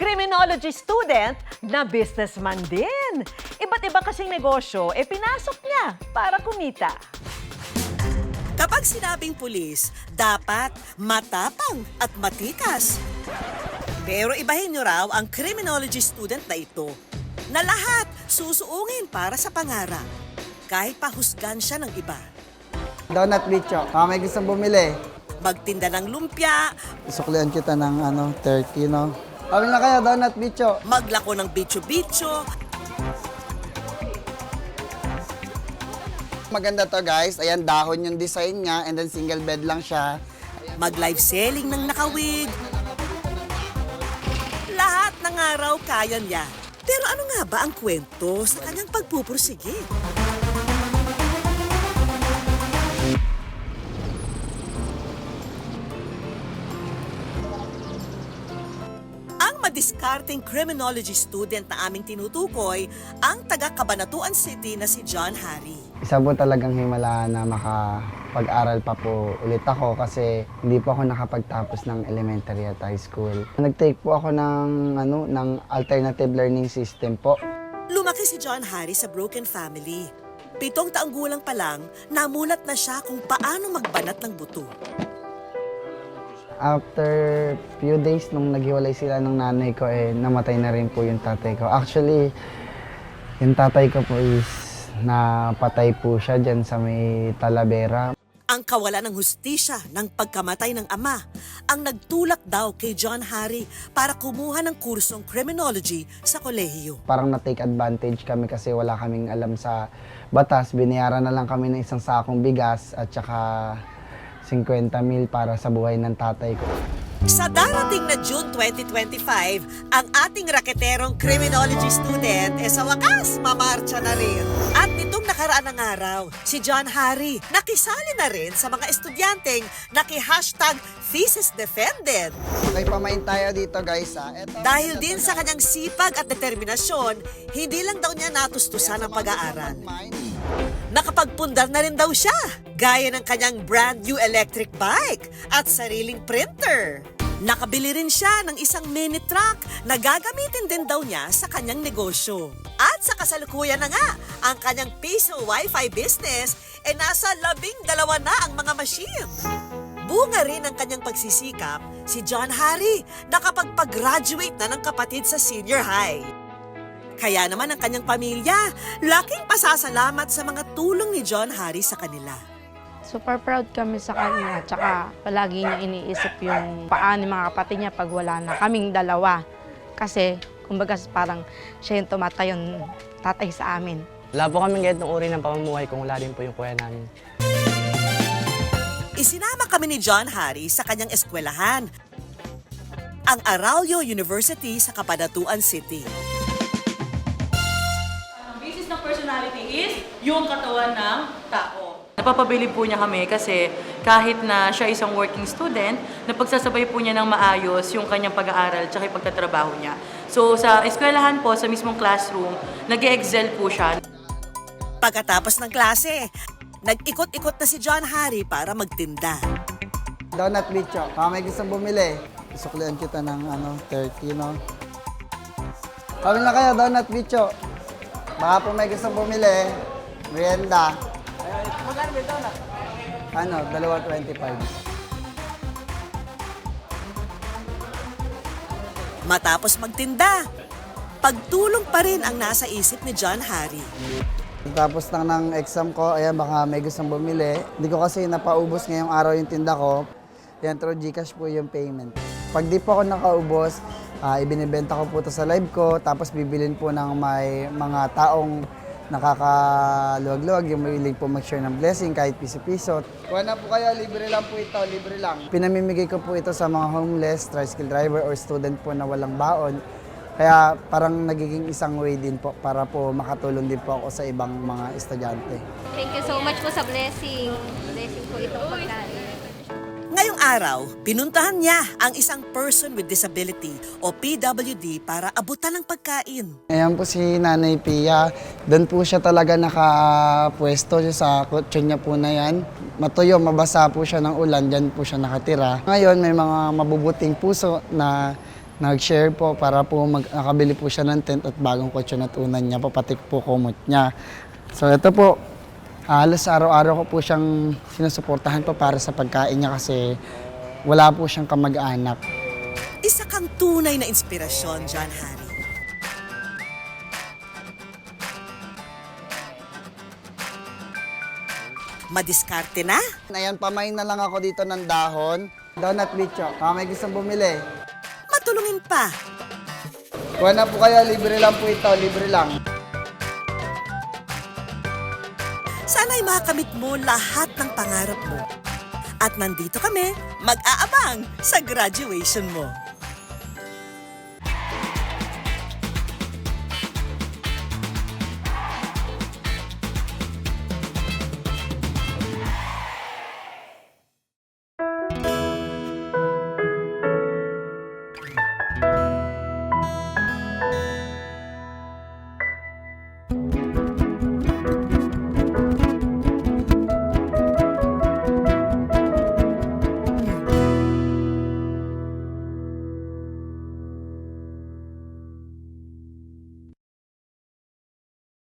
criminology student na businessman din. Iba't iba kasing negosyo, pinasok niya para kumita. Kapag sinabing pulis, dapat matapang at matikas. Pero ibahin niyo raw ang criminology student na ito, na lahat susuungin para sa pangarap, kahit pahusgan siya ng iba. Donut bicho, may gusto bumili. Magtinda ng lumpia, Suklian kita ng 30, no? Kami na kayo, donut bicho. maglako ng bitso-bitso, Maganda to guys, ayan dahon yung design niya and then single bed lang siya. mag-live selling ng nakawig. Lahat ng araw kaya niya. Pero ano nga ba ang kwento sa kanyang pagpupursige? Ang madiskarteng criminology student na aming tinutukoy, ang taga Cabanatuan City na si John Harry. Isa po talagang himala na makapag-aral pa po ulit ako kasi hindi po ako nakapagtapos ng elementary at high school. Nag-take po ako ng alternative learning system po. Lumaki si John Harry sa broken family. 7 taong gulang pa lang, namulat na siya kung paano magbanat ng buto. After few days nung naghiwalay sila ng nanay ko, namatay na rin po yung tatay ko. Actually, yung tatay ko po is napatay po siya dyan sa may Talavera. Ang kawalan ng hustisya ng pagkamatay ng ama ang nagtulak daw kay John Harry para kumuha ng kursong criminology sa kolehiyo. Parang na-take advantage kami kasi wala kaming alam sa batas. Binayaran na lang kami ng isang sakong bigas at saka 50,000 para sa buhay ng tatay ko. Sa darating na June 2025, ang ating raketerong criminology student sa wakas mamarcha na rin. At nitong nakaraan ng araw, si John Harry nakisali na rin sa mga estudyanteng naki-hashtag thesis defended. Okay, pamain tayo dito guys. Dahil din sa kanyang sipag at determinasyon, hindi lang daw niya natustusan ang pag-aaral. Nakapagpundar na rin daw siya, gaya ng kanyang brand new electric bike at sariling printer. Nakabili rin siya ng isang mini truck na gagamitin din daw niya sa kanyang negosyo. At sa kasalukuyan na nga, ang kanyang piso Wi-Fi business nasa 12 na ang mga machine. Bunga rin ng kanyang pagsisikap, si John Harry nakapagpag-graduate na ng kapatid sa senior high. Kaya naman ang kanyang pamilya, laking pasasalamat sa mga tulong ni John Harry sa kanila. Super proud kami sa kanya, tsaka palagi niya iniisip yung paano mga kapatid niya pag wala na kaming dalawa. Kasi, kumbaga parang siya yung tumatayong tatay sa amin. Wala po kaming ganitong uri ng pamumuhay kung wala din po yung kuya namin. Isinama kami ni John Harry sa kanyang eskwelahan, ang Arroyo University sa Cabanatuan City. Ang basis ng personality is yung katawan ng tao. Napapabili po niya kami kasi kahit na siya isang working student, napagsasabay po niya ng maayos yung kanyang pag-aaral at yung pagtatrabaho niya. So sa eskwelahan po, sa mismong classroom, nag-excel po siya. Pagkatapos ng klase, nag-ikot-ikot na si John Harry para magtinda. Donut bicho, may gusto bumili. Suklian kita ng 30, no? Kami na kayo, donut bicho. Baka po may gusto bumili. Merienda. Magkano ba ito na? 2.25. Matapos magtinda, pagtulong pa rin ang nasa isip ni John Harry. Tapos lang ng exam ko, ayan baka may gustong bumili. Hindi ko kasi napaubos ngayong araw yung tinda ko. Yan, through GCash po yung payment. Pag di po ako nakaubos, ibinibenta ko po ito sa live ko. Tapos bibilin po ng may mga taong nakakaluwag-luwag, yung mahilig po mag-share ng blessing kahit piso-piso. Kuha na po kayo, libre lang po ito, libre lang. Pinamimigay ko po ito sa mga homeless, tricycle driver or student po na walang baon. Kaya parang nagiging isang way din po para po makatulong din po ako sa ibang mga estudyante. Thank you so much po sa blessing. Blessing po itong pagkain. Ngayong araw, pinuntahan niya ang isang person with disability o PWD para abutan ng pagkain. Ayan po si Nanay Pia. Doon po siya talaga nakapwesto sa kotse niya po na yan. Matuyo, mabasa po siya ng ulan, dyan po siya nakatira. Ngayon may mga mabubuting puso na Nag-share po para po nakabili po siya ng tent at bagong kotse na tunan niya, papatik po kumot niya. So ito po, halos araw-araw ko po siyang sinusuportahan po para sa pagkain niya kasi wala po siyang kamag-anak. Isa kang tunay na inspirasyon, John Harry. Madiskarte na? Ayan, pamain na lang ako dito ng dahon. Donut bicho, may gustong bumili. Matulungin pa. Kuha na po kayo, libre lang po ito, libre lang. Sana'y makamit mo lahat ng pangarap mo. At nandito kami, mag-aabang sa graduation mo.